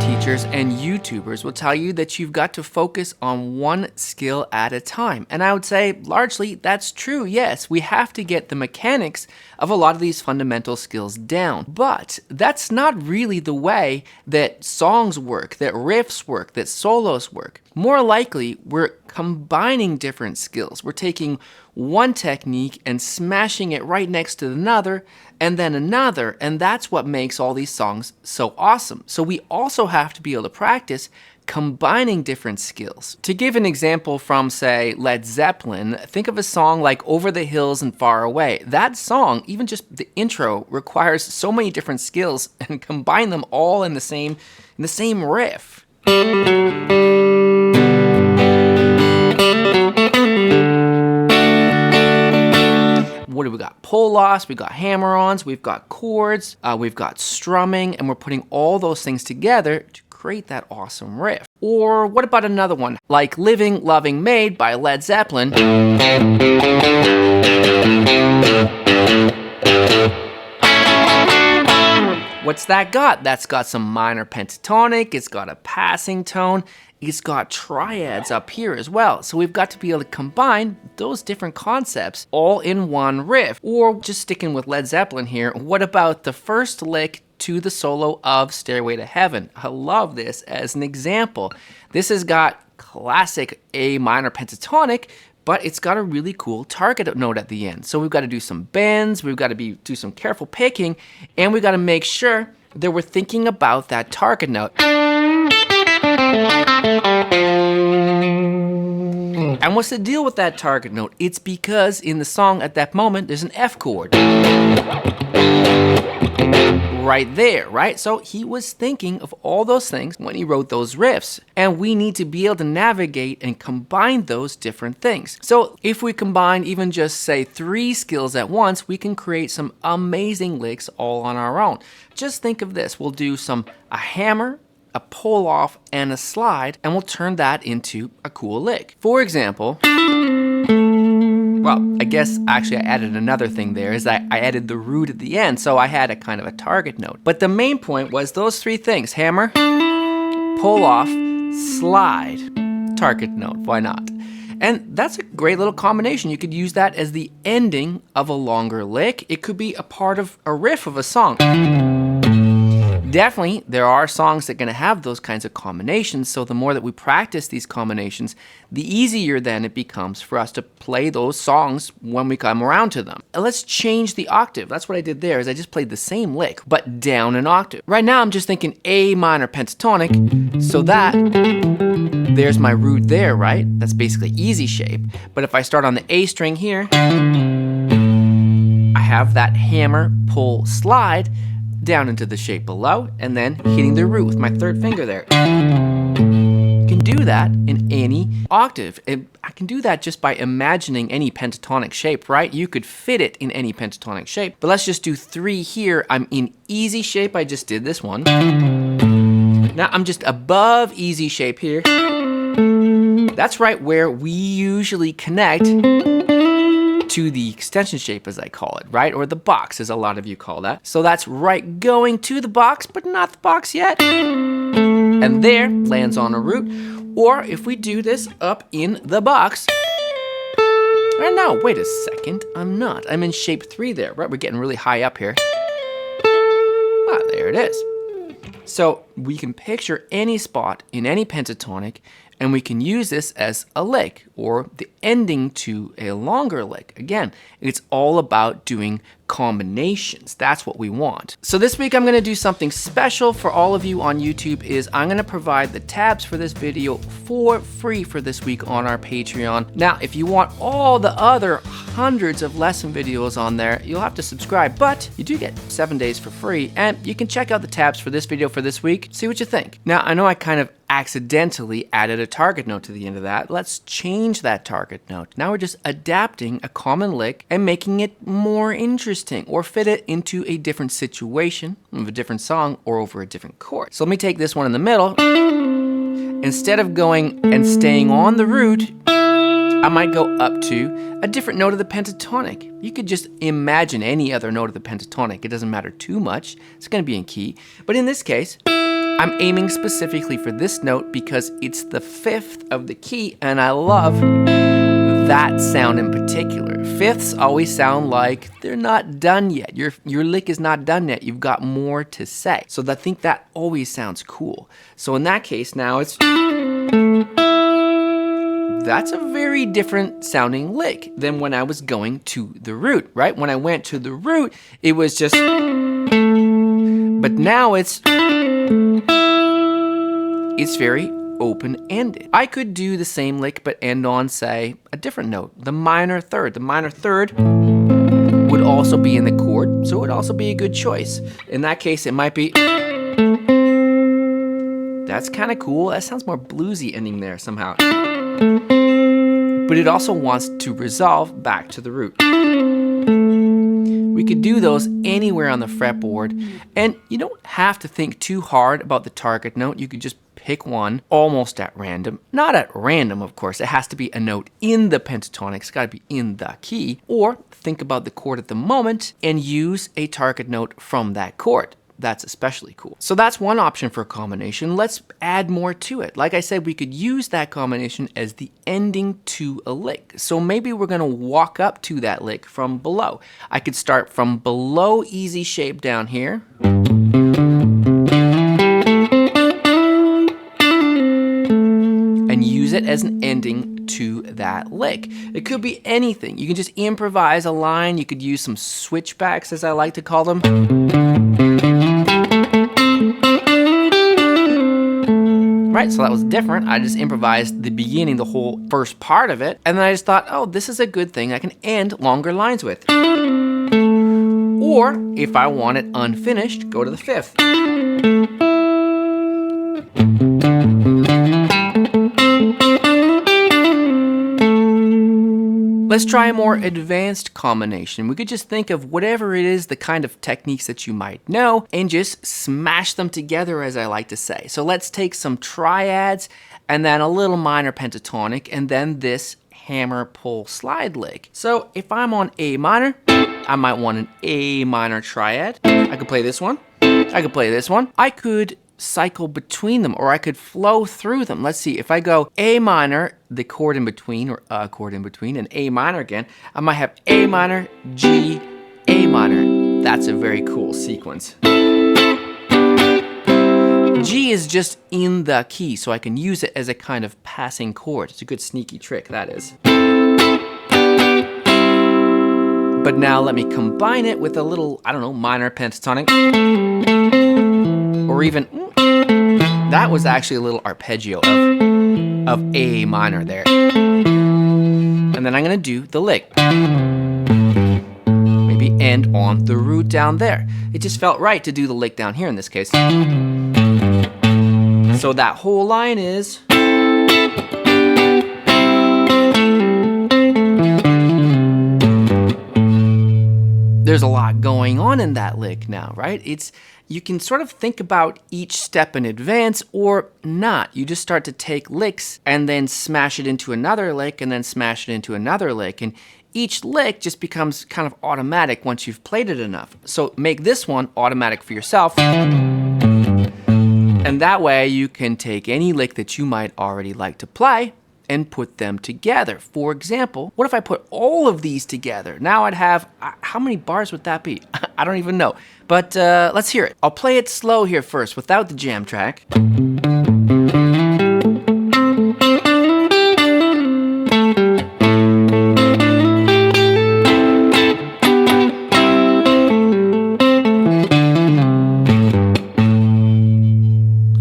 teachers and YouTubers will tell you that you've got to focus on one skill at a time. And I would say largely that's true. Yes, we have to get the mechanics of a lot of these fundamental skills down. But that's not really the way that songs work, that riffs work, that solos work. More likely, we're combining different skills. We're taking one technique and smashing it right next to another, and then another, and that's what makes all these songs so awesome. So we also have to be able to practice combining different skills. To give an example from, say, Led Zeppelin, think of a song like Over the Hills and Far Away. That song, even just the intro, requires so many different skills, and combine them all in the same riff. What do we got? Pull-offs, we've got hammer-ons, we've got chords, we've got strumming, and we're putting all those things together to create that awesome riff. Or what about another one, like Living, Loving, Made by Led Zeppelin. What's that got? That's got some minor pentatonic, it's got a passing tone, it's got triads up here as well. So we've got to be able to combine those different concepts all in one riff. Or just sticking with Led Zeppelin here, what about the first lick to the solo of Stairway to Heaven? I love this as an example. This has got classic A minor pentatonic, but it's got a really cool target note at the end. So we've got to do some bends, we've got to do some careful picking, and we've got to make sure that we're thinking about that target note. And what's the deal with that target note? It's because in the song at that moment, there's an F chord. Right there, right? So he was thinking of all those things when he wrote those riffs. And we need to be able to navigate and combine those different things. So if we combine even just, say, 3 skills at once, we can create some amazing licks all on our own. Just think of this. We'll do a hammer, a pull off, and a slide, and we'll turn that into a cool lick. For example, well, I guess actually I added another thing there, is that I added the root at the end, so I had a kind of a target note. But the main point was those 3 things: hammer, pull off, slide, target note. Why not? And that's a great little combination. You could use that as the ending of a longer lick. It could be a part of a riff of a song. Definitely, there are songs that are going to have those kinds of combinations, so the more that we practice these combinations, the easier then it becomes for us to play those songs when we come around to them. And let's change the octave. That's what I did there, is I just played the same lick, but down an octave. Right now, I'm just thinking A minor pentatonic, so there's my root there, right? That's basically easy shape. But if I start on the A string here, I have that hammer, pull, slide, down into the shape below, and then hitting the root with my 3rd finger there. You can do that in any octave. I can do that just by imagining any pentatonic shape, right? You could fit it in any pentatonic shape, but let's just do 3 here. I'm in easy shape, I just did this one. Now I'm just above easy shape here. That's right where we usually connect to the extension shape, as I call it, right? Or the box, as a lot of you call that. So that's right going to the box, but not the box yet. And there, lands on a root. Or if we do this up in the box, and no, wait a second, I'm not. I'm in shape 3 there, right? We're getting really high up here. Ah, there it is. So we can picture any spot in any pentatonic, and we can use this as a lick or the ending to a longer lick. Again, it's all about doing combinations. That's what we want. So this week I'm going to do something special for all of you on YouTube. Is I'm going to provide the tabs for this video for free for this week on our Patreon. Now, if you want all the other hundreds of lesson videos on there, you'll have to subscribe, but you do get 7 days for free, and you can check out the tabs for this video for this week, see what you think. Now, I know I kind of accidentally added a target note to the end of that. Let's change that target note. Now we're just adapting a common lick and making it more interesting, or fit it into a different situation of a different song or over a different chord. So let me take this one in the middle. Instead of going and staying on the root, I might go up to a different note of the pentatonic. You could just imagine any other note of the pentatonic. It doesn't matter too much. It's going to be in key. But in this case, I'm aiming specifically for this note because it's the 5th of the key, and I love that sound in particular. Fifths always sound like they're not done yet. Your lick is not done yet. You've got more to say. So I think that always sounds cool. So in that case, now that's a very different sounding lick than when I was going to the root, right? When I went to the root, it was just, but now it's very open-ended. I could do the same lick but end on, say, a different note, the minor third. The minor third would also be in the chord, so it would also be a good choice. In that case, it might be, that's kind of cool. That sounds more bluesy ending there somehow. But it also wants to resolve back to the root. We could do those anywhere on the fretboard, and you don't have to think too hard about the target note. You could just pick one almost at random. Not at random, of course. It has to be a note in the pentatonic. It's got to be in the key. Or think about the chord at the moment and use a target note from that chord. That's especially cool. So that's one option for a combination. Let's add more to it. Like I said, we could use that combination as the ending to a lick. So maybe we're going to walk up to that lick from below. I could start from below easy shape down here. And use it as an ending to that lick. It could be anything. You can just improvise a line. You could use some switchbacks, as I like to call them. Right, so that was different. I just improvised the beginning, the whole first part of it, and then I just thought, oh, this is a good thing I can end longer lines with. Or, if I want it unfinished, go to the 5th. Let's try a more advanced combination. We could just think of whatever it is, the kind of techniques that you might know, and just smash them together, as I like to say. So let's take some triads, and then a little minor pentatonic, and then this hammer pull slide lick. So if I'm on A minor, I might want an A minor triad. I could play this one. I could play this one. I could cycle between them, or I could flow through them. Let's see, if I go A minor, the chord in between, or a chord in between, and A minor again, I might have A minor, G, A minor. That's a very cool sequence. G is just in the key, so I can use it as a kind of passing chord. It's a good sneaky trick, that is. But now let me combine it with a little, I don't know, minor pentatonic. Or even, that was actually a little arpeggio of A minor there. And then I'm gonna do the lick. Maybe end on the root down there. It just felt right to do the lick down here in this case. So that whole line is, there's a lot going on in that lick now, right? You can sort of think about each step in advance or not. You just start to take licks and then smash it into another lick and then smash it into another lick. And each lick just becomes kind of automatic once you've played it enough. So make this one automatic for yourself. And that way you can take any lick that you might already like to play and put them together. For example, what if I put all of these together? Now I'd have, how many bars would that be? I don't even know. But let's hear it. I'll play it slow here first without the jam track.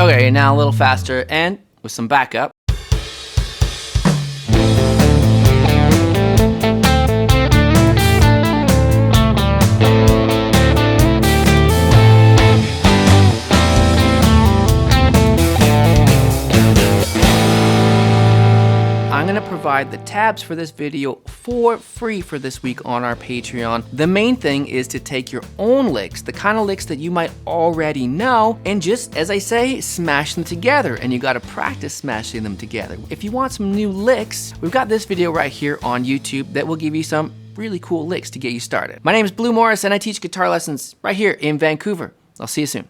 Okay, now a little faster and with some backup. Provide the tabs for this video for free for this week on our Patreon. The main thing is to take your own licks, the kind of licks that you might already know, and just, as I say, smash them together. And you got to practice smashing them together. If you want some new licks, we've got this video right here on YouTube that will give you some really cool licks to get you started. My name is Blue Morris and I teach guitar lessons right here in Vancouver. I'll see you soon.